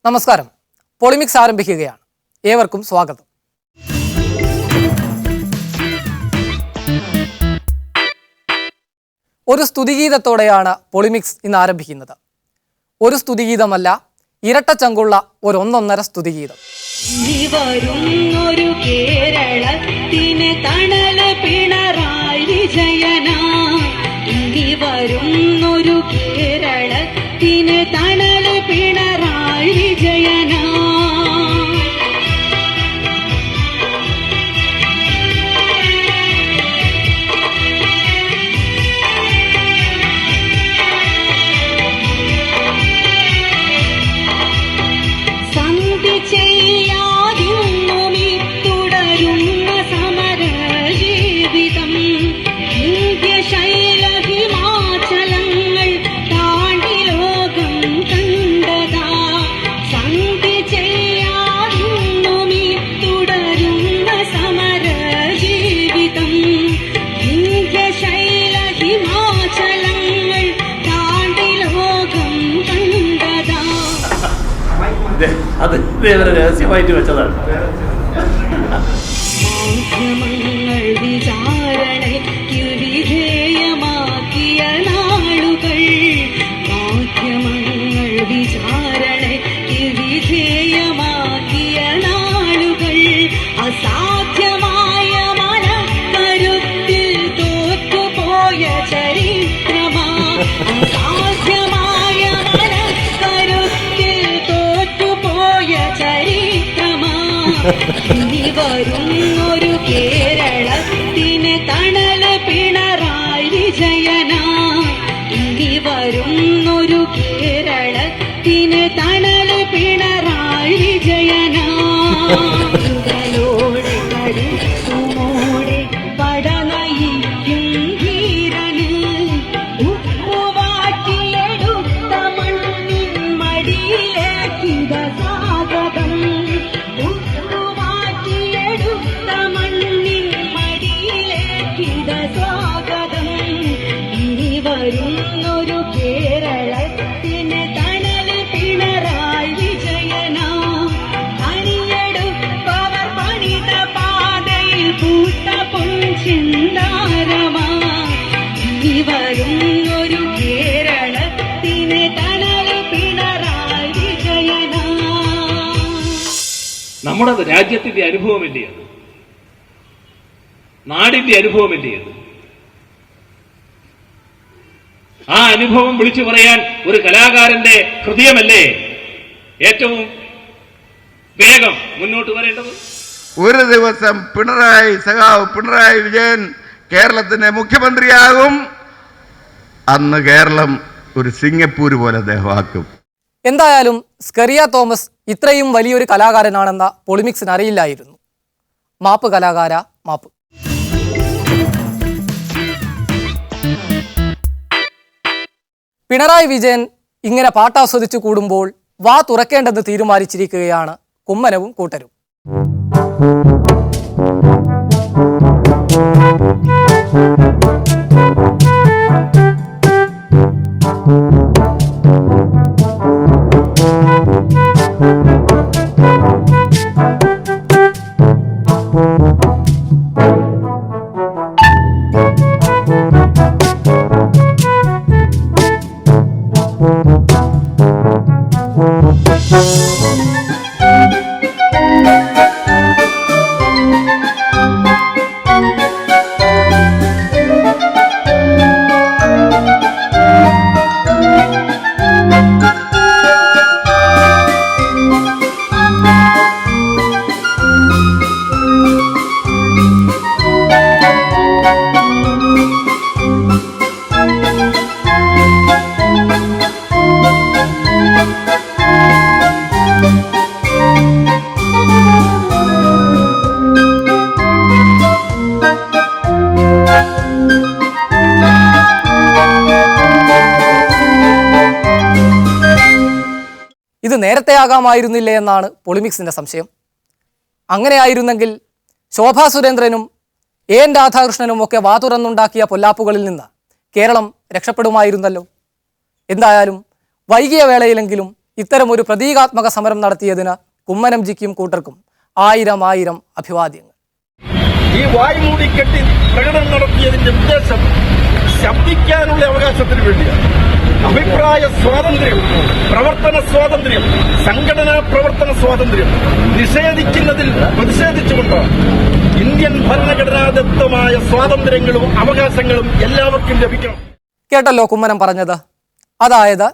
നമസ്കാരം. പൊളിമിക്സ് ആരംഭിക്കുകയാണ്. ഏവർക്കും സ്വാഗതം. ഒരു സ്തുതിഗീതത്തോടെയാണ് പൊളിമിക്സ് ഇന്ന് ആരംഭിക്കുന്നത്. ഒരു സ്തുതിഗീതമല്ല, ഇരട്ടച്ചങ്കുള്ള ഒന്നൊന്നര സ്തുതിഗീതം. ഒരു കേരളത്തിന് തണൽ പിണറായി വിജയനാ, വരുന്നൊരു കേരളത്തിന് തണൽ പിണറായി വിജയനാ. സന്ധി ചെയ്യാതിന്നും തുടരുന്ന സമര ജീവിതം, ഇന്ത്യശൈല ഹിമാചലങ്ങൾ താണ്ടി ലോകം കണ്ടതാ. സന്ധി ചെയ്യാതിന്നും തുടരുന്ന സമര ജീവിതം, ഇന്ത്യശൈല ഹിമാചലങ്ങൾ താണ്ടി ലോകം കണ്ടതാ. അത് രഹസ്യമായിട്ട് വെച്ചതാണ്. മാധ്യമങ്ങൾ വിചാരണയ്ക്ക് വിധേയമാക്കിയ നാളുകൾ, മാധ്യമങ്ങൾ വിചാരണയ്ക്ക് വിധേയമാക്കിയ നാളുകൾ, അസാധ്യമായ മനക്കരുത്തിൽ തോറ്റുപോയ ചരിത്രമാ. അസാധ്യമായ മനക്കരുത്തിൽ തോറ്റുപോയ ചരിത്രമാ. ഇനി വരുന്നൊരു കേരളത്തിന് തണൽ പിണറായി വിജയനാ, ഇനി വരുന്നൊരു കേരളത്തിന് തണൽ പിണറായി വിജയനാ. ോടെ കരുത്തുമോടെ പട നയിക്കും ധീരന്, ഉപ്പുവാട്ടിയെടുത്ത മണ്ണിൻ മടിയിലേക്കിത സ്വാഗതം. ഉപ്പുവാട്ടിയെടുത്ത മണ്ണിൻ മടിയിലേക്കിത സ്വാഗതം. ഇനി വരുന്നൊരു കേരളത്തിന് തണൽ പിണറായി വിജയനാ, അണിയെടുപ്പവർ പണിത പാതയിൽ പൂത്ത പൊൻചിന്താരമാ. ഇനി വരുന്നൊരു കേരളത്തിന് തണൽ പിണറായി വിജയനാ. നമ്മുടെ രാജ്യത്തിന്റെ അനുഭവമല്ലേ അത്, നാടിന്റെ അനുഭവമല്ലേ അത്. ആ അനുഭവം വിളിച്ചു പറയാൻ ഒരു കലാകാരന്റെ ഹൃദയമല്ലേ ഏറ്റവും വേഗം മുന്നോട്ട് വരേണ്ടത്. ഒരു ദിവസം സഖാവ് പിണറായി വിജയൻ കേരളത്തിന്റെ മുഖ്യമന്ത്രിയാകും. അന്ന് കേരളം ഒരു സിംഗപ്പൂർ പോലെ അദ്ദേഹമാക്കും. എന്തായാലും സ്കറിയ തോമസ് ഇത്രയും വലിയൊരു കലാകാരനാണെന്ന പൊളിമിക്സിന് അറിയില്ലായിരുന്നു. മാപ്പ് കലാകാര, മാപ്പ്. പിണറായി വിജയൻ ഇങ്ങനെ പാട്ടാസ്വദിച്ചു കൂടുമ്പോൾ വാ തുറക്കേണ്ടെന്ന് തീരുമാനിച്ചിരിക്കുകയാണ് കുമ്മനവും കൂട്ടരും. ഇത് നേരത്തെ ആകാമായിരുന്നില്ലേ എന്നാണ് പൊളിമിക്സിൻ്റെ സംശയം. അങ്ങനെയായിരുന്നെങ്കിൽ ശോഭാ സുരേന്ദ്രനും എൻ രാധാകൃഷ്ണനും ഒക്കെ വാതുറന്നുണ്ടാക്കിയ പൊല്ലാപ്പുകളിൽ നിന്ന് കേരളം രക്ഷപ്പെടുമായിരുന്നല്ലോ. എന്തായാലും വൈകിയ വേളയിലെങ്കിലും ഇത്തരമൊരു പ്രതീകാത്മക സമരം നടത്തിയതിന് കുമ്മനം ജിക്കും കൂട്ടർക്കും ആയിരം അഭിവാദ്യങ്ങൾ. ഈ വായ്മൂടിക്കെട്ടി പ്രകടനം നടത്തിയതിന്റെ ഉദ്ദേശം ശബ്ദിക്കാനുള്ള അവകാശത്തിന് വേണ്ടിയാണ്. അഭിപ്രായ സ്വാതന്ത്ര്യം, പ്രവർത്തന സ്വാതന്ത്ര്യം, സംഘടനാ പ്രവർത്തന സ്വാതന്ത്ര്യം നിഷേധിക്കുന്നതിൽ പ്രതിഷേധിച്ചുകൊണ്ടാണ് ഇന്ത്യൻ ഭരണഘടനാദത്തമായ സ്വാതന്ത്ര്യങ്ങളും അവകാശങ്ങളും എല്ലാവർക്കും ലഭിക്കണം. കേട്ടല്ലോ കുമ്മനം പറഞ്ഞത്. അതായത്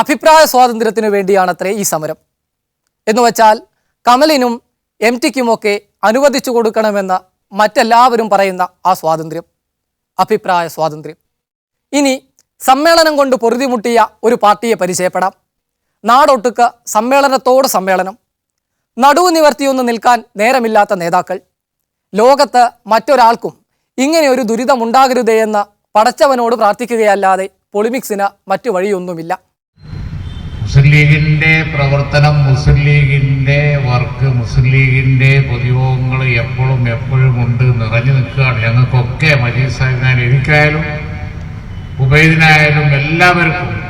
അഭിപ്രായ സ്വാതന്ത്ര്യത്തിനു വേണ്ടിയാണത്രേ ഈ സമരം. എന്നുവെച്ചാൽ കമലിനും MTക്കുമൊക്കെ അനുവദിച്ചു കൊടുക്കണമെന്ന് മറ്റെല്ലാവരും പറയുന്ന ആ സ്വാതന്ത്ര്യം, അഭിപ്രായ സ്വാതന്ത്ര്യം. ഇനി സമ്മേളനം കൊണ്ട് പൊറുതിമുട്ടിയ ഒരു പാർട്ടിയെ പരിചയപ്പെടാം. നാടൊട്ടുക്ക് സമ്മേളനത്തോട് സമ്മേളനം, നടുവ് നിവർത്തിയൊന്ന് നിൽക്കാൻ നേരമില്ലാത്ത നേതാക്കൾ. ലോകത്ത് മറ്റൊരാൾക്കും ഇങ്ങനെ ഒരു ദുരിതമുണ്ടാകരുതേ എന്ന് പടച്ചവനോട് പ്രാർത്ഥിക്കുകയല്ലാതെ പൊളിമിക്സിന് മറ്റു വഴിയൊന്നുമില്ല. മുസ്ലിം ലീഗിന്റെ പ്രവർത്തനം, മുസ്ലിം ലീഗിന്റെ വർക്ക്, മുസ്ലിം ലീഗിന്റെ പൊതുയോഗങ്ങൾ എപ്പോഴും ഉണ്ട്, നിറഞ്ഞു നിൽക്കുകയാണ്. ഞങ്ങൾക്കൊക്കെ മജീദ് സാഹിബിനായാലും എനിക്കായാലും ഉബൈദിനായാലും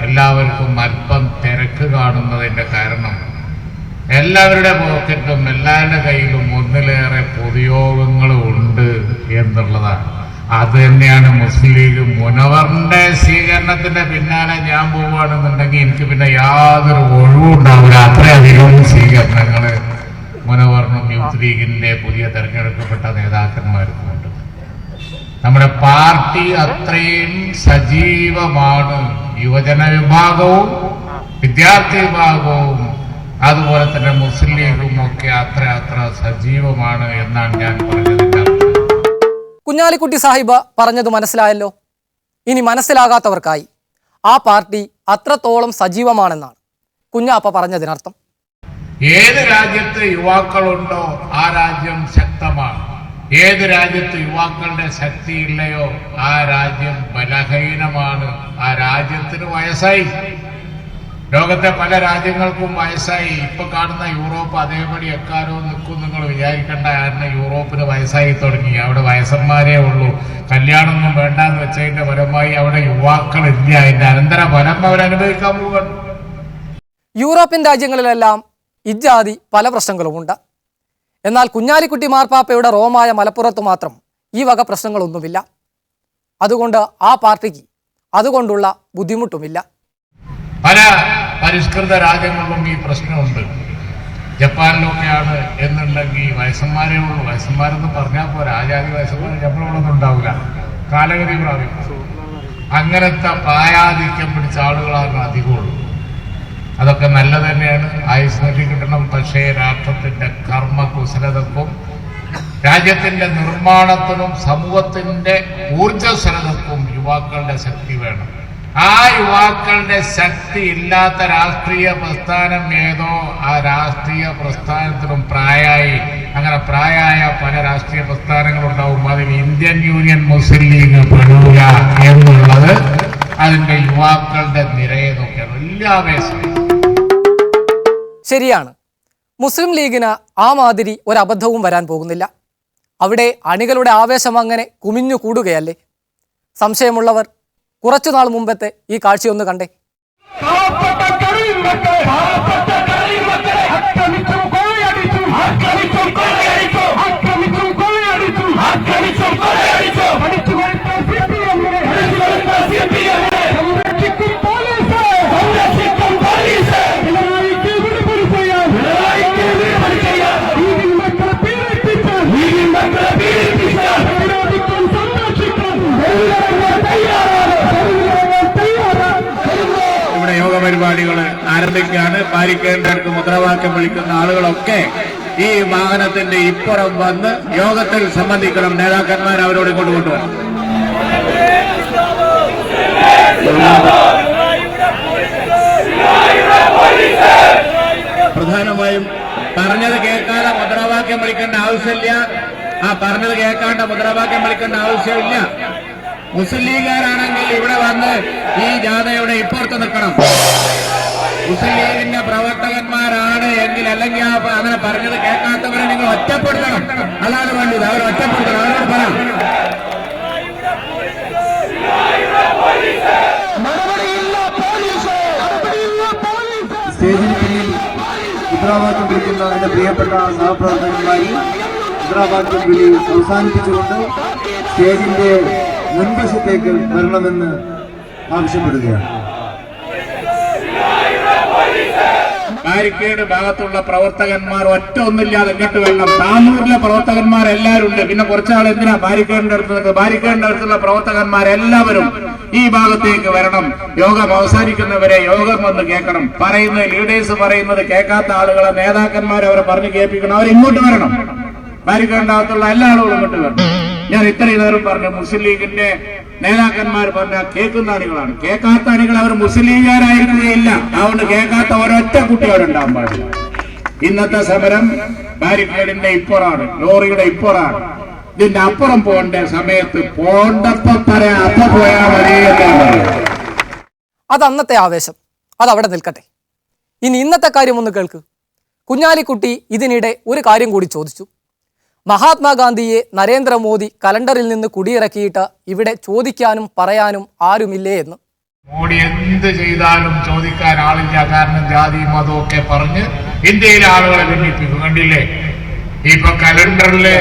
എല്ലാവർക്കും അല്പം തിരക്ക് കാണുന്നതിന്റെ കാരണം എല്ലാവരുടെ പോക്കറ്റും എല്ലാവരുടെ കയ്യിലും ഒന്നിലേറെ പൊതുയോഗങ്ങളും ഉണ്ട് എന്നുള്ളതാണ്. അത് തന്നെയാണ് മുസ്ലിം ലീഗ്. മുനവറിന്റെ സ്വീകരണത്തിന്റെ പിന്നാലെ ഞാൻ പോവുകയാണെന്നുണ്ടെങ്കിൽ എനിക്ക് പിന്നെ യാതൊരു ഒഴിവുണ്ടാവില്ല. അത്രയധികം സ്വീകരണങ്ങൾ മുനവറിനും യൂത്ത് ലീഗിന്റെ പുതിയ തെരഞ്ഞെടുക്കപ്പെട്ട നേതാക്കന്മാർക്കുമുണ്ട്. നമ്മുടെ പാർട്ടി അത്രയും സജീവമാണ്. യുവജന വിഭാഗവും വിദ്യാർത്ഥി വിഭാഗവും അതുപോലെ തന്നെ മുസ്ലിം ലീഗും ഒക്കെ അത്ര സജീവമാണ് എന്നാണ് ഞാൻ പറഞ്ഞത്. കുഞ്ഞാലിക്കുട്ടി സാഹിബ് പറഞ്ഞത് മനസ്സിലായല്ലോ. ഇനി മനസ്സിലാകാത്തവർക്കായി ആ പാർട്ടി അത്രത്തോളം സജീവമാണെന്നാണ് കുഞ്ഞാപ്പ പറഞ്ഞതിനർത്ഥം. ഏത് രാജ്യത്ത് യുവാക്കളുണ്ടോ ആ രാജ്യം ശക്തമാണ്. ഏത് രാജ്യത്ത് യുവാക്കളുടെ ശക്തി ഇല്ലയോ ആ രാജ്യം ബലഹീനമാണ്. ആ രാജ്യത്തിന് വയസ്സായി. ലോകത്തെ പല രാജ്യങ്ങൾക്കും വയസ്സായി. ഇപ്പൊ കാണുന്ന യൂറോപ്പ് അതേപടി എക്കാലോ നിൽക്കും നിങ്ങൾ വിചാരിക്കേണ്ട. കാരണം യൂറോപ്പിന് വയസ്സായി തുടങ്ങി. അവിടെ വയസ്സന്മാരേ ഉള്ളൂ. കല്യാണമൊന്നും വേണ്ടാന്ന് വെച്ചതിന്റെ ഫലമായി അവിടെ യുവാക്കളില്ല. അതിന്റെ അനന്തര ഫലം അവരനുഭവിക്കാൻ പോവുകയാണ്. യൂറോപ്യൻ രാജ്യങ്ങളിലെല്ലാം ഇജാതി പല പ്രശ്നങ്ങളുമുണ്ട്. എന്നാൽ കുഞ്ഞാലിക്കുട്ടി മാർപ്പാപ്പയുടെ റോമായ മലപ്പുറത്ത് മാത്രം ഈ വക പ്രശ്നങ്ങളൊന്നുമില്ല. അതുകൊണ്ട് ആ പാർട്ടിക്ക് അതുകൊണ്ടുള്ള ബുദ്ധിമുട്ടുമില്ല. പല പരിഷ്കൃത രാജ്യങ്ങളിലും ഈ പ്രശ്നമുണ്ട്. ജപ്പാനിലൊക്കെയാണ് എന്നുണ്ടെങ്കിൽ വയസ്സന്മാരേ ഉള്ളൂ. വയസ്സന്മാരെന്ന് പറഞ്ഞാൽ പോരാ, ആചാര്യ വയസ്സന്മാർ നമ്മളൊന്നും ഉണ്ടാവില്ല. കാലഗതി പ്രാപിക്കും. അങ്ങനത്തെ പ്രായാധിക്യം പിടിച്ച ആളുകളാണ് അധികമുള്ളൂ. അതൊക്കെ നല്ലത് തന്നെയാണ്, ആയുസ് നീട്ടി കിട്ടണം. പക്ഷേ രാഷ്ട്രത്തിന്റെ കർമ്മകുശലതക്കും രാജ്യത്തിന്റെ നിർമ്മാണത്തിനും സമൂഹത്തിന്റെ ഊർജ്ജസ്വലതക്കും യുവാക്കളുടെ ശക്തി വേണം. ആ യുവാക്കളുടെ ശക്തി ഇല്ലാത്ത രാഷ്ട്രീയ പ്രസ്ഥാനം ഏതോ ആ രാഷ്ട്രീയ പ്രസ്ഥാനത്തിനും അങ്ങനെ പ്രായമായ പല രാഷ്ട്രീയ പ്രസ്ഥാനങ്ങളുണ്ടാവും. അതിൽ ഇന്ത്യൻ യൂണിയൻ മുസ്ലിം ലീഗ് പെടൂല എന്നുള്ളത് അതിന്റെ യുവാക്കളുടെ നിരയെ നോക്കിയാണ് വലിയ ആവേശം. ശരിയാണ്, മുസ്ലിം ലീഗിന് ആ മാതിരി ഒരബദ്ധവും വരാൻ പോകുന്നില്ല. അവിടെ അണികളുടെ ആവേശം അങ്ങനെ കുമിഞ്ഞു കൂടുകയല്ലേ. സംശയമുള്ളവർ കുറച്ചുനാൾ മുമ്പത്തെ ഈ കാഴ്ചയൊന്ന് കണ്ടേ. പരിപാടികൾ ആരംഭിക്കുകയാണ്. പാലിക്കേണ്ടവർക്ക് മുദ്രാവാക്യം വിളിക്കുന്ന ആളുകളൊക്കെ ഈ വാഹനത്തിന്റെ ഇപ്പുറം വന്ന് യോഗത്തിൽ സംബന്ധിക്കണം. നേതാക്കന്മാർ അവരോട് കൊണ്ടുപോകണം. പ്രധാനമായും പറഞ്ഞത് കേൾക്കാതെ മുദ്രാവാക്യം വിളിക്കേണ്ട ആവശ്യമില്ല. പറഞ്ഞത് കേൾക്കാണ്ട് മുദ്രാവാക്യം വിളിക്കേണ്ട ആവശ്യമില്ല. മുസ്ലിം ലീഗുകാരാണെങ്കിൽ ഇവിടെ വന്ന് ഈ ജാഥയുടെ ഇപ്പുറത്ത് നിൽക്കണം. മുസ്ലിം ലീഗിന്റെ പ്രവർത്തകന്മാരാണ് എങ്കിൽ, അല്ലെങ്കിൽ അങ്ങനെ പറഞ്ഞത് കേൾക്കാത്തവരെ നിങ്ങൾ ഒറ്റപ്പെടുത്തണം. അതാണ് വേണ്ടത്. അവർ ഒറ്റപ്പെടുത്തണം. അവരോട് പറയാം. സ്റ്റേജിൽ മുദ്രാവാക്യം വിളിക്കുന്ന എൻ്റെ പ്രിയപ്പെട്ട സഹപ്രവർത്തകന്മാരിൽ മുദ്രാവാക്യം വിളി അവസാനിപ്പിച്ചുകൊണ്ട് സ്റ്റേജിന്റെ മുൻവശത്തേക്ക് വരണമെന്ന് ആവശ്യപ്പെടുകയാണ്. ബാരിക്കേഡ് ഭാഗത്തുള്ള പ്രവർത്തകന്മാർ ഒറ്റ ഒന്നില്ലാതെ ഇങ്ങോട്ട് വരണം. താന്നൂരിലെ പ്രവർത്തകന്മാരെല്ലാവരും ഉണ്ട്. പിന്നെ കുറച്ചാൾ എന്തിനാ ബാരിക്കേഡിന്റെ അടുത്ത്? ബാരിക്കേഡിന്റെ അടുത്തുള്ള പ്രവർത്തകന്മാരെല്ലാവരും ഈ ഭാഗത്തേക്ക് വരണം. യോഗം അവസാനിക്കുന്നവരെ യോഗം വന്ന് കേൾക്കണം. പറയുന്നത് ലീഡേഴ്സ് പറയുന്നത് കേൾക്കാത്ത ആളുകളെ നേതാക്കന്മാർ അവരെ പറഞ്ഞ് കേൾപ്പിക്കണം. അവർ ഇങ്ങോട്ട് വരണം. ബാരിക്കേഡിന്റെ അകത്തുള്ള എല്ലാ ആളുകളും ഇങ്ങോട്ട് വരണം. ഞാൻ ഇത്രയും നേരം പറഞ്ഞു, മുസ്ലിം ലീഗിന്റെ നേതാക്കന്മാർ പറഞ്ഞ കേൾക്കുന്ന അണികളാണ്. കേൾക്കാത്ത അണികൾ അവർ മുസ്ലിം ലീഗുകാരായിരിക്കുകയില്ല. അതുകൊണ്ട് കേൾക്കാത്ത ഒരൊറ്റ കുട്ടി അവിടെ ഉണ്ടാകാൻ പാടില്ല. ഇന്നത്തെ സമരം ബാരിക്കേഡിന്റെ ഇപ്പുറാണ്, ലോറിയുടെ ഇപ്പുറാണ്. ഇതിന്റെ അപ്പുറം പോകേണ്ട സമയത്ത് പോണ്ടപ്പോ പറയാ അപ്പൊ പോയാൽ മതി എന്നാണ് പറയുന്നത്. അത് അന്നത്തെ ആവേശം, അതവിടെ നിൽക്കട്ടെ. ഇനി ഇന്നത്തെ കാര്യം ഒന്ന് കേൾക്ക്. കുഞ്ഞാലിക്കുട്ടി ഇതിനിടെ ഒരു കാര്യം കൂടി ചോദിച്ചു. മഹാത്മാഗാന്ധിയെ നരേന്ദ്രമോദി കലണ്ടറിൽ നിന്ന് കുടിയിറക്കിയിട്ട് ഇവിടെ ചോദിക്കാനും പറയാനും ആരുമില്ലേ എന്ന്. മോഡി എന്ത് ചെയ്താലും ചോദിക്കാൻ ആളില്ല. കാരണം ജാതി മതവും ഒക്കെ പറഞ്ഞ് ഇന്ത്യയിലെ ആളുകളെ ഭിന്നിപ്പിക്കും. കണ്ടില്ലേ, ഇപ്പൊ കലണ്ടറില്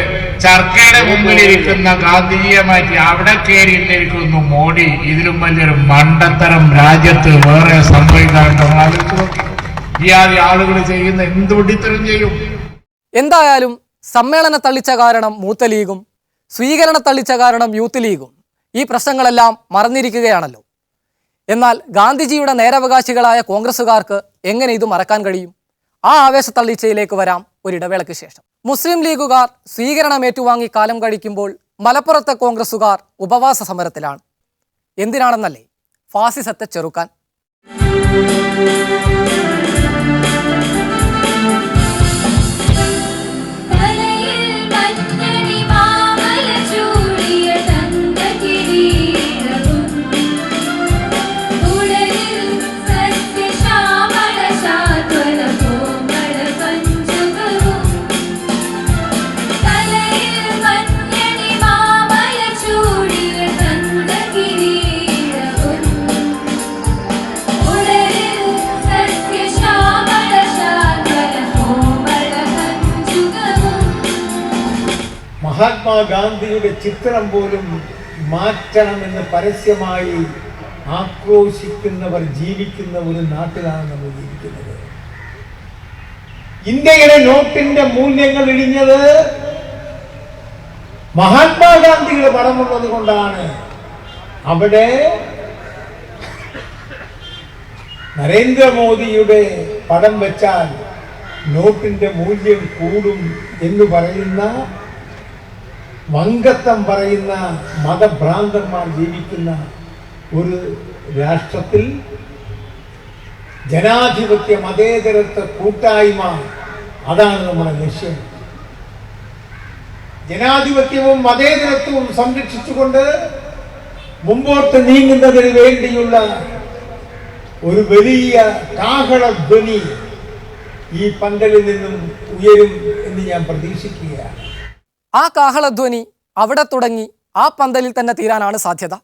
ചർക്കയുടെ മുമ്പിലിരിക്കുന്ന ഗാന്ധിജിയെ മാറ്റി അവിടെ കയറി ഇന്നിരിക്കുന്നു മോഡി. ഇതിലും വലിയൊരു മണ്ടത്തരം രാജ്യത്ത് വേറെ സംഭവിക്കാറുണ്ട്. ഈ ആളുകൾ ചെയ്യുന്ന എന്ത് വിഡിത്തരം ചെയ്യും. എന്തായാലും സമ്മേളന തള്ളിച്ച കാരണം മൂത്ത ലീഗും സ്വീകരണ തള്ളിച്ച കാരണം യൂത്ത് ലീഗും ഈ പ്രശ്നങ്ങളെല്ലാം മറന്നിരിക്കുകയാണല്ലോ. എന്നാൽ ഗാന്ധിജിയുടെ നേരവകാശികളായ കോൺഗ്രസുകാർക്ക് എങ്ങനെ ഇത് മറക്കാൻ കഴിയും? ആ ആവേശ തള്ളിച്ചയിലേക്ക് വരാം ഒരിടവേളയ്ക്ക് ശേഷം. മുസ്ലിം ലീഗുകാർ സ്വീകരണം ഏറ്റുവാങ്ങി കാലം കഴിക്കുമ്പോൾ മലപ്പുറത്തെ കോൺഗ്രസുകാർ ഉപവാസ സമരത്തിലാണ്. എന്തിനാണെന്നല്ലേ? ഫാസിസത്തെ ചെറുക്കാൻ. മഹാത്മാഗാന്ധിയുടെ ചിത്രം പോലും മാറ്റണമെന്ന് പരസ്യമായി ആക്രോശിക്കുന്നവർ ജീവിക്കുന്ന ഒരു നാട്ടിലാണ് നമ്മൾ ജീവിക്കുന്നത്. ഇന്ത്യയുടെ നോട്ടിന്റെ മൂല്യങ്ങൾ ഇടിഞ്ഞത് മഹാത്മാഗാന്ധിയുടെ പടമുള്ളത് കൊണ്ടാണ്. അവിടെ നരേന്ദ്രമോദിയുടെ പടം വെച്ചാൽ നോട്ടിന്റെ മൂല്യം കൂടും എന്ന് പറയുന്ന വങ്കത്വം പറയുന്ന മതഭ്രാന്തന്മാർ ജീവിക്കുന്ന ഒരു രാഷ്ട്രത്തിൽ ജനാധിപത്യ മതേതരത്വ കൂട്ടായ്മ, അതാണ് നമ്മുടെ ലക്ഷ്യം. ജനാധിപത്യവും മതേതരത്വവും സംരക്ഷിച്ചുകൊണ്ട് മുമ്പോട്ട് നീങ്ങുന്നതിന് വേണ്ടിയുള്ള ഒരു വലിയ കാഹളധ്വനി ഈ പന്തലിൽ നിന്നും ഉയരും എന്ന് ഞാൻ പ്രതീക്ഷിക്കുകയാണ്. ആ കാഹളധ്വനി അവിടെ തുടങ്ങി ആ പന്തലിൽ തന്നെ തീരാനാണ് സാധ്യത.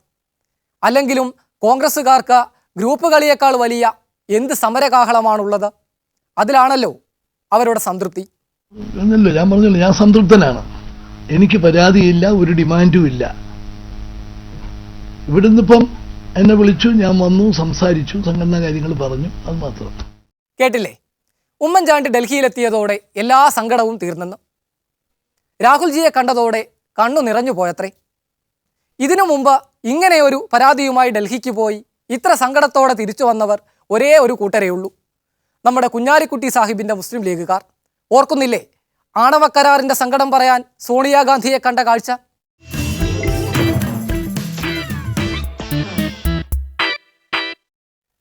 അല്ലെങ്കിലും കോൺഗ്രസ്സുകാർക്ക് ഗ്രൂപ്പ് കളിയേക്കാൾ വലിയ എന്ത് സമരകാഹളമാണുള്ളത്? അതിലാണല്ലോ അവരുടെ സംതൃപ്തി. എന്നല്ലോ ഞാൻ പറഞ്ഞല്ലോ, ഞാൻ സംതൃപ്തനാണ്. എനിക്ക് പരാതിയില്ല, ഒരു ഡിമാൻഡും ഇല്ല. ഇവിടുന്ന് ഇപ്പം എന്നെ വിളിച്ചു, ഞാൻ വന്നു, സംസാരിച്ചു, സംഘടനാ കാര്യങ്ങൾ പറഞ്ഞു, അത് മാത്രം. കേട്ടില്ലേ? ഉമ്മൻചാണ്ടി ഡൽഹിയിലെത്തിയതോടെ എല്ലാ സങ്കടവും തീർന്നെന്ന്. രാഹുൽജിയെ കണ്ടതോടെ കണ്ണു നിറഞ്ഞു പോയത്രേ. ഇതിനു മുമ്പ് ഇങ്ങനെയൊരു പരാതിയുമായി ഡൽഹിക്ക് പോയി ഇത്ര സങ്കടത്തോടെ തിരിച്ചു വന്നവർ ഒരേ ഒരു കൂട്ടരേ ഉള്ളൂ, നമ്മുടെ കുഞ്ഞാലിക്കുട്ടി സാഹിബിൻ്റെ മുസ്ലിം ലീഗുകാർ. ഓർക്കുന്നില്ലേ ആണവക്കരാറിൻ്റെ സങ്കടം പറയാൻ സോണിയാഗാന്ധിയെ കണ്ട കാഴ്ച?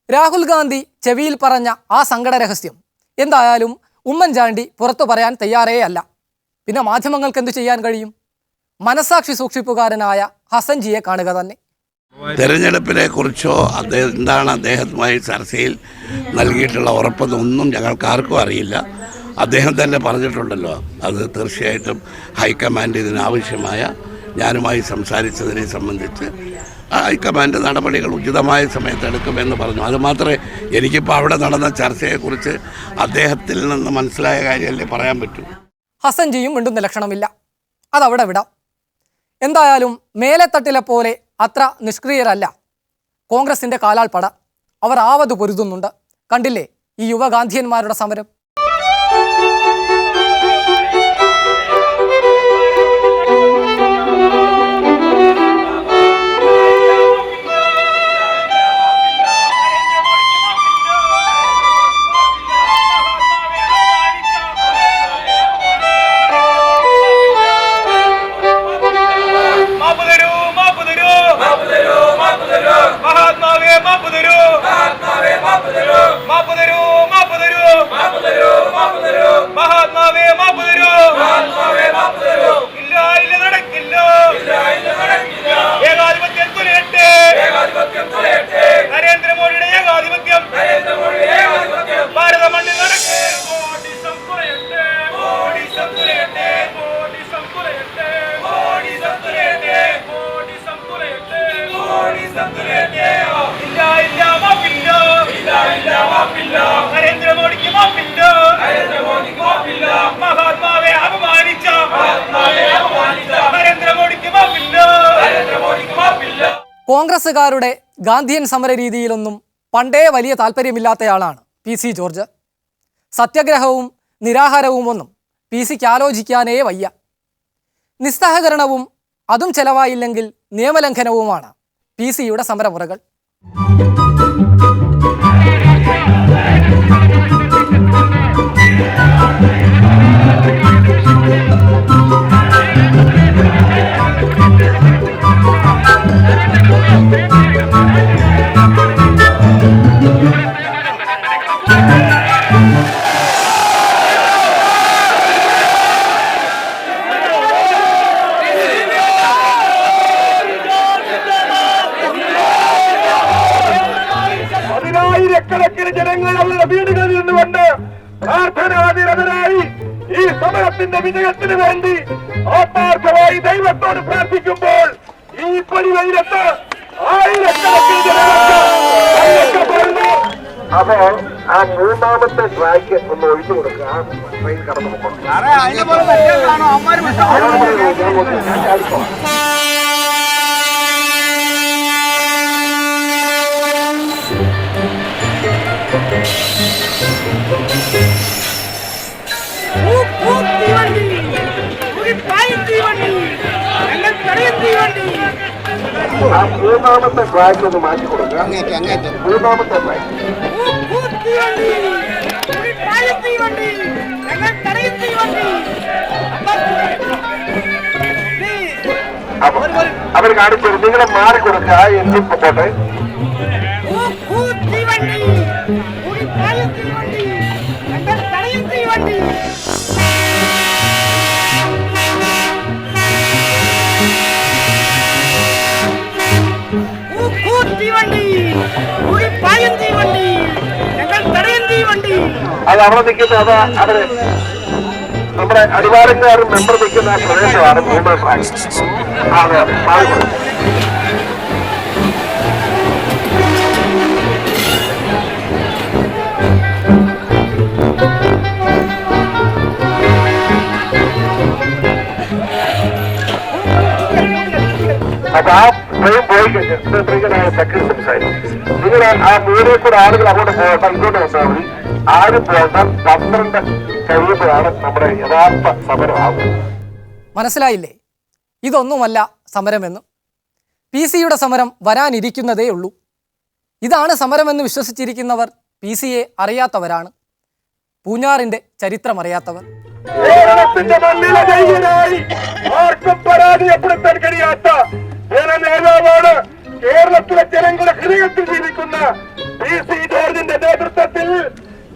രാഹുൽ ഗാന്ധി ചെവിയിൽ പറഞ്ഞ ആ സങ്കട രഹസ്യം എന്തായാലും ഉമ്മൻചാണ്ടി പുറത്തു പറയാൻ തയ്യാറേ അല്ല. പിന്നെ മാധ്യമങ്ങൾക്ക് എന്തു ചെയ്യാൻ കഴിയും? മനസാക്ഷി സൂക്ഷിപ്പുകാരനായ ഹസൻജിയെ കാണുക തന്നെ. തെരഞ്ഞെടുപ്പിനെ കുറിച്ചോ എന്താണ് അദ്ദേഹവുമായി ചർച്ചയിൽ നൽകിയിട്ടുള്ള ഉറപ്പെന്നൊന്നും ഞങ്ങൾക്ക് ആർക്കും അറിയില്ല. അദ്ദേഹം തന്നെ പറഞ്ഞിട്ടുണ്ടല്ലോ, അത് തീർച്ചയായിട്ടും ഹൈക്കമാൻഡ് ഇതിനാവശ്യമായ ഞാനുമായി സംസാരിച്ചതിനെ സംബന്ധിച്ച് ഹൈക്കമാൻഡ് നടപടികൾ ഉചിതമായ സമയത്ത് എടുക്കുമെന്ന് പറഞ്ഞു. അത് മാത്രമേ എനിക്കിപ്പോൾ അവിടെ നടന്ന ചർച്ചയെക്കുറിച്ച് അദ്ദേഹത്തിൽ നിന്ന് മനസ്സിലായ കാര്യമല്ലേ പറയാൻ പറ്റൂ. ഹസൻജിയും മിണ്ടുന്ന ലക്ഷണമില്ല. അതവിടെ വിടാം. എന്തായാലും മേലെത്തട്ടിലെ പോലെ അത്ര നിഷ്ക്രിയരല്ല കോൺഗ്രസിൻ്റെ കാലാൾപ്പട. അവർ ആവത് പൊരുതുന്നുണ്ട്. കണ്ടില്ലേ ഈ യുവഗാന്ധിയന്മാരുടെ സമരം. കോൺഗ്രസുകാരുടെ ഗാന്ധിയൻ സമര രീതിയിലൊന്നും പണ്ടേ വലിയ താല്പര്യമില്ലാത്തയാളാണ് PC ജോർജ്. സത്യാഗ്രഹവും നിരാഹാരവും ഒന്നും PCക്ക് ആലോചിക്കാനേ വയ്യ. നിസ്സഹകരണവും അതും ചെലവായില്ലെങ്കിൽ നിയമലംഘനവുമാണ് PCയുടെ സമരമുറകൾ. ആയിരക്കണക്കിന് ജനങ്ങൾ അവരുടെ വീടുകളിൽ നിന്നുകൊണ്ട് പ്രാർത്ഥനാനിരതരായി ഈ സമരത്തിന്റെ വിജയത്തിന് വേണ്ടി ആത്മാർത്ഥമായി ദൈവത്തോട് പ്രാർത്ഥിക്കുമ്പോൾ ഈ പരിവയിലെത്ത് ആയിരക്കണക്കിന് ജനങ്ങൾക്ക്. അപ്പോ ആ മൂന്നാമത്തെ ട്രാക്ക് ഒന്ന് ഒഴിച്ചു കൊടുക്കുക. ട്രെയിൻ കടന്നു ആ മൂന്നാമത്തെ ട്രാക്ക് ഒന്ന് മാറ്റി കൊടുക്കുക. മൂന്നാമത്തെ ട്രാക്ക് അവർ കാണിച്ചു നിങ്ങളെ മാറിക്കൊടുക്കുക. എഞ്ചിൻ പോട്ടെ. അത് അവിടെ നിൽക്കുന്ന അവര് നമ്മുടെ അടിവാരക്കാരും മെമ്പർ നിൽക്കുന്ന പ്രദേശമാണ് മൂന്നാം ട്രാക്ക്. അതെ മാറിക്കൊടുക്കും. അപ്പൊ ആ ട്രെയിൻ പോയി കഴിഞ്ഞാൽ സെക്രട്ടറി സംസാരിക്കും. നിങ്ങൾ ആ മൂലയിൽ കൂടെ ആളുകൾ അങ്ങോട്ട് പോകണ്ട, ഇങ്ങോട്ട് വന്നാൽ മതി. ആരും പോകണ്ട. 12 കഴിയുമ്പോഴാണ് നമ്മുടെ യഥാർത്ഥ സമരമാകും. മനസ്സിലായില്ലേ? ഇതൊന്നുമല്ല സമരമെന്ന്. PCയുടെ സമരം വരാനിരിക്കുന്നതേ ഉള്ളൂ. ഇതാണ് സമരമെന്ന് വിശ്വസിച്ചിരിക്കുന്നവർ PCയെ അറിയാത്തവരാണ്. പൂഞ്ഞാറിന്റെ ചരിത്രം അറിയാത്തവർ. കേരളത്തിന്റെ മണ്ണിലെ ജൈവനായി ആർക്കും പരാജയപ്പെടുത്താൻ കഴിയാത്ത ജനനേതാവാണ് കേരളത്തിലെ ജനങ്ങളുടെ ഹൃദയത്തിൽ ജീവിക്കുന്ന PC ജോർജിന്റെ നേതൃത്വത്തിൽ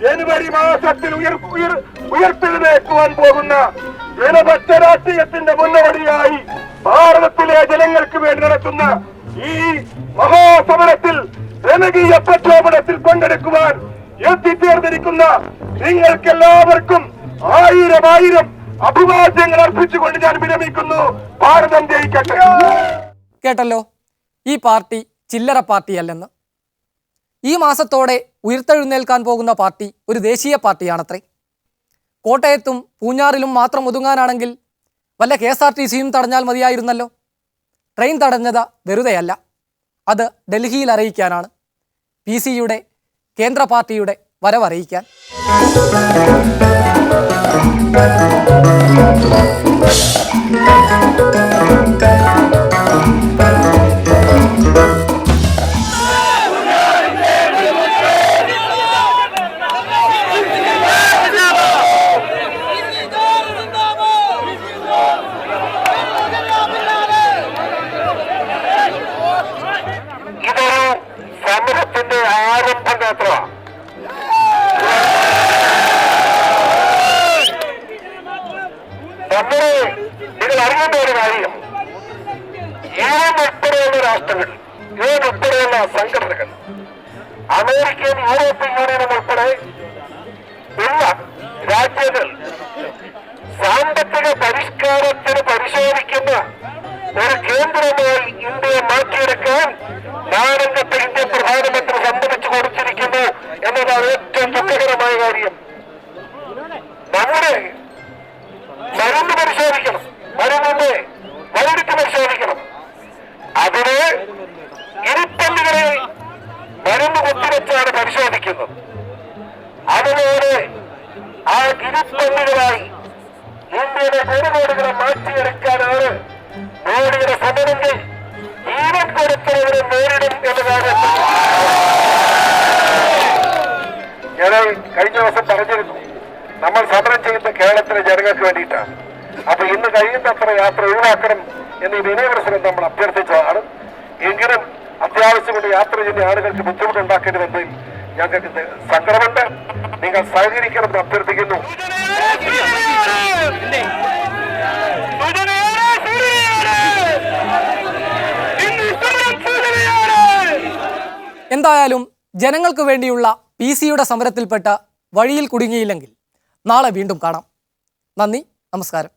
ജനുവരി മാസത്തിൽ ഉയർത്തെഴുന്നേക്കുവാൻ പോകുന്ന ജനപക്ഷ രാഷ്ട്രീയത്തിന്റെ മുന്നോടിയായി ഭാരതത്തിലെ ജനങ്ങൾക്ക് വേണ്ടി നടത്തുന്ന ഈ മഹാസമരത്തിൽ ജനകീയ പ്രക്ഷോഭത്തിൽ പങ്കെടുക്കുവാൻ എത്തിച്ചേർന്നിരിക്കുന്ന നിങ്ങൾക്കെല്ലാവർക്കും 1000 അഭിവാദ്യങ്ങൾ അർപ്പിച്ചുകൊണ്ട് ഞാൻ വിരമിക്കുന്നു. ഭാരതം ജയിക്കട്ടെ. കേട്ടല്ലോ, ഈ പാർട്ടി ചില്ലറ പാർട്ടിയല്ലെന്ന്. ഈ മാസത്തോടെ ഉയർത്തെഴുന്നേൽക്കാൻ പോകുന്ന പാർട്ടി ഒരു ദേശീയ പാർട്ടിയാണത്രേ. കോട്ടയത്തും പൂഞ്ഞാറിലും മാത്രം ഒതുങ്ങാനാണെങ്കിൽ വല്ല KSRTCയും തടഞ്ഞാൽ മതിയായിരുന്നല്ലോ. ട്രെയിൻ തടഞ്ഞത് വെറുതെയല്ല, അത് ഡൽഹിയിൽ അറിയിക്കാനാണ്, PC-യുടെ കേന്ദ്ര പാർട്ടിയുടെ വരവറിയിക്കാൻ. ഇതൊരു സമരത്തിന്റെ ആരംഭം മാത്രമാണ്. നമ്മള് നിങ്ങൾ അറിയേണ്ട ഒരു കാര്യം, ഉൾപ്പെടെയുള്ള രാഷ്ട്രങ്ങൾ, ഉൾപ്പെടെയുള്ള സംഘടനകൾ, അമേരിക്കൻ യൂറോപ്യൻ യൂണിയനും ഉൾപ്പെടെ ഉള്ള രാജ്യങ്ങൾ സാമ്പത്തിക പരിഷ്കാരത്തിന് പരിശോധിക്കുന്ന ഒരു കേന്ദ്രമായി ഇന്ത്യയെ മാറ്റിയെടുക്കാൻ നാരംഗത്തെ ഇന്ത്യൻ പ്രധാനമന്ത്രി സമ്മതിച്ചു കൊടുത്തിരിക്കുന്നു എന്നതാണ് ഏറ്റവും ദുഃഖകരമായ കാര്യം. നമ്മുടെ മരുന്ന് പരിശോധിക്കണം, മരുന്നിന്റെ വൈദ്യുതി പരിശോധിക്കണം. അതിന് ഇരുപ്പല്ലുകളിൽ മരുന്ന് കുത്തിവെച്ചാണ് പരിശോധിക്കുന്നത്. അതുപോലെ ആ ഇരുപ്പല്ലുകളായി ഇന്ത്യയിലെ ജനകോടികളെ മാറ്റിയെടുക്കാനാണ് മോഡിയുടെ സമരങ്ങൾ. ജീവൻ കൊടുത്തവരെ നേരിടും എന്ന കാര്യത്തിൽ ഞാൻ കഴിഞ്ഞ ദിവസം പറഞ്ഞിരുന്നു, നമ്മൾ സമരം ചെയ്യുന്ന കേരളത്തിലെ ജനങ്ങൾക്ക് വേണ്ടിയിട്ടാണ്. അപ്പൊ ഇന്ന് കഴിയുന്നത്ര യാത്ര ഒഴിവാക്കണം എന്ന് ഈ വിനയപ്രസരം നമ്മൾ അഭ്യർത്ഥിച്ചതാണ്. എങ്കിലും അത്യാവശ്യമുള്ള യാത്ര ചെയ്യുന്ന ആളുകൾക്ക് ബുദ്ധിമുട്ടുണ്ടാക്കേണ്ടി വന്നതിൽ ഞങ്ങൾക്ക് സങ്കടമുണ്ട്. നിങ്ങൾ സഹകരിക്കണമെന്ന് അഭ്യർത്ഥിക്കുന്നു. എന്തായാലും ജനങ്ങൾക്ക് വേണ്ടിയുള്ള PC-യുടെ സമരത്തിൽപ്പെട്ട വഴിയിൽ കുടുങ്ങിയില്ലെങ്കിൽ നാളെ വീണ്ടും കാണാം. നന്ദി, നമസ്കാരം.